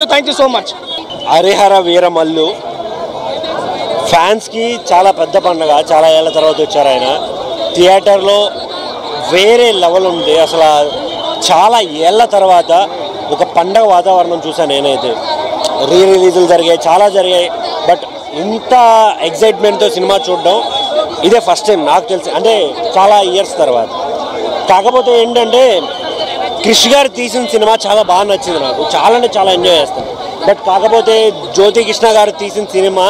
Thank you so much. Harihara Veeramallu ఫ్యాన్స్కి చాలా పెద్ద పండుగ. చాలా ఏళ్ళ తర్వాత వచ్చారు ఆయన. థియేటర్లో వేరే లెవెల్ ఉంది. అసలు చాలా ఏళ్ళ తర్వాత ఒక పండగ వాతావరణం చూసాను నేనైతే. రిలీజులు జరిగాయి, చాలా జరిగాయి, బట్ ఇంత ఎగ్జైట్మెంట్తో సినిమా చూడడం ఇదే ఫస్ట్ టైం నాకు తెలిసి, అంటే చాలా ఇయర్స్ తర్వాత. కాకపోతే ఏంటంటే క్రిష్ గారు తీసిన సినిమా చాలా బాగా నచ్చింది నాకు, చాలా అంటే చాలా ఎంజాయ్ చేస్తాను. బట్ కాకపోతే జ్యోతి కృష్ణ గారు తీసిన సినిమా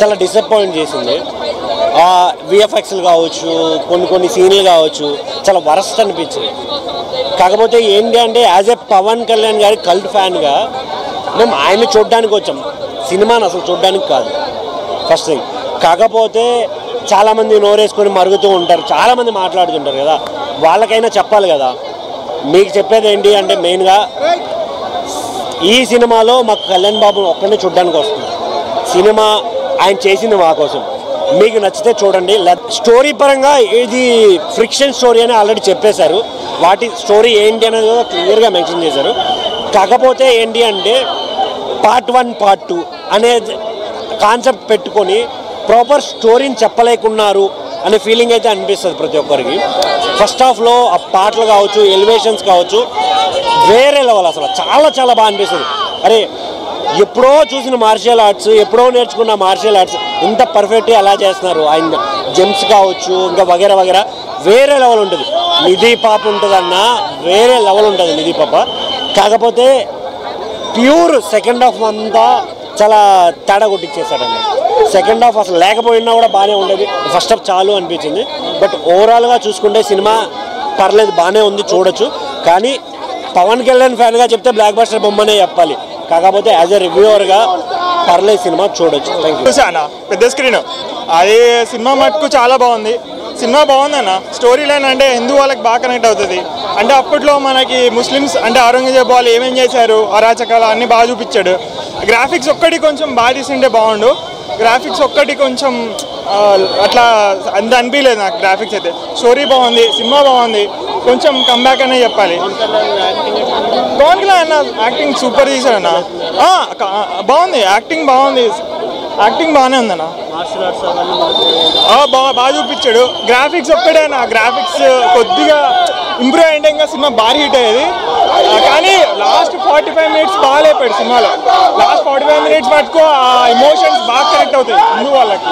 చాలా డిసప్పాయింట్ చేసింది. విఎఫ్ఎక్స్లు కావచ్చు, కొన్ని సీన్లు కావచ్చు, చాలా వరస్ట్ అనిపించింది. కాకపోతే ఏంటి అంటే యాజ్ ఏ పవన్ కళ్యాణ్ గారి కల్ట్ ఫ్యాన్గా మేము ఆయన చూడడానికి వచ్చాం, సినిమాని అసలు చూడడానికి కాదు ఫస్ట్ థింగ్. కాకపోతే చాలామంది నోరేసుకొని మరుగుతూ ఉంటారు, చాలామంది మాట్లాడుతుంటారు కదా, వాళ్ళకైనా చెప్పాలి కదా. మీకు చెప్పేది ఏంటి అంటే మెయిన్గా ఈ సినిమాలో మాకు కళ్యాణ్ బాబు ఒక్కడిని చూడడానికి వస్తుంది. సినిమా ఆయన చేసింది మా కోసం. మీకు నచ్చితే చూడండి. స్టోరీ పరంగా ఇది ఫ్రిక్షన్ స్టోరీ అని ఆల్రెడీ చెప్పేశారు. వాటి స్టోరీ ఏంటి అనేది కూడా క్లియర్గా మెన్షన్ చేశారు. కాకపోతే ఏంటి అంటే పార్ట్ 1 పార్ట్ 2 అనే కాన్సెప్ట్ పెట్టుకొని ప్రాపర్ స్టోరీని చెప్పలేకున్నారు అనే ఫీలింగ్ అయితే అనిపిస్తుంది ప్రతి ఒక్కరికి. ఫస్ట్ హాఫ్లో ఆ పాటలు కావచ్చు, ఎలివేషన్స్ కావచ్చు, వేరే లెవెల్. అసలు చాలా చాలా బాగా అనిపిస్తుంది. అరే ఎప్పుడో చూసిన మార్షియల్ ఆర్ట్స్, ఎప్పుడో నేర్చుకున్న మార్షియల్ ఆర్ట్స్ ఇంత పర్ఫెక్ట్గా ఎలా చేస్తున్నారు. ఆయన జెమ్స్ కావచ్చు, ఇంకా వగేరా వగేరా వేరే లెవెల్ ఉంటుంది. నిధి పాప ఉంటుందన్నా వేరే లెవెల్ ఉంటుంది నిధి పాప. కాకపోతే ప్యూర్ సెకండ్ హాఫ్ అంతా చాలా తేడా కొట్టించేశాడండి. సెకండ్ హాఫ్ అసలు లేకపోయినా కూడా బాగానే ఉండేది. ఫస్ట్ హాఫ్ చాలు అనిపించింది. బట్ ఓవరాల్గా చూసుకుంటే సినిమా పర్లేదు, బాగానే ఉంది, చూడొచ్చు. కానీ పవన్ కళ్యాణ్ ఫ్యాన్గా చెప్తే బ్లాక్ బస్టర్ బొమ్మనే చెప్పాలి. కాకపోతే యాజ్ ఎ రివ్యూవర్గా పర్లేదు, సినిమా చూడొచ్చు. Thank you. చూసానా పెద్ద స్క్రీన్, అది సినిమా మటుకు చాలా బాగుంది. సినిమా బాగుందన్న. స్టోరీ లైన్ అంటే హిందూ వాళ్ళకి బాగా కనెక్ట్ అవుతుంది. అంటే అప్పట్లో మనకి ముస్లిమ్స్ అంటే ఔరంగజేబ్ వాళ్ళు ఏమేం చేశారు, అరాచకాలు అన్నీ బాగా చూపించాడు. గ్రాఫిక్స్ ఒక్కటి కొంచెం బాగా తీసింటే బాగుండు. గ్రాఫిక్స్ ఒక్కటి కొంచెం అట్లా అంత అనిపించలేదు నాకు. గ్రాఫిక్స్ అయితే స్టోరీ బాగుంది, సినిమా బాగుంది, కొంచెం కంబ్యాక్ అనే చెప్పాలి. పవన్ కళ్యాణ్ అన్న యాక్టింగ్ సూపర్ తీశాడన్న. బాగుంది, యాక్టింగ్ బాగుంది, యాక్టింగ్ బాగానే ఉందన్న. బాగా చూపించాడు. గ్రాఫిక్స్ ఒక్కడే అన్న, గ్రాఫిక్స్ కొద్దిగా ఇంప్రూవ్ అయ్యింటే ఇంకా సినిమా భారీ హిట్ అయ్యేది. కానీ లాస్ట్ 45 మినిట్స్ బాగా లేపాడు సినిమాలో. లాస్ట్ 45 మినిట్స్ మటుకు ఆ ఎమోషన్స్ బాగా కనెక్ట్ అవుతాయి హిందూ వాళ్ళకి.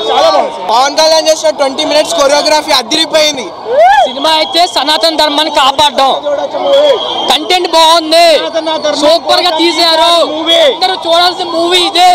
చాలా బాగుంది. పవన్ కళ్యాణ్ చేసిన 20 మినిట్స్ కొరియోగ్రఫీ అదిరిపోయింది. సినిమా అయితే సనాతన ధర్మాన్ని కాపాడడం, కంటెంట్ బాగుంది, సూపర్ గా తీశారు. అందరూ చూడాల్సిన మూవీ ఇదే.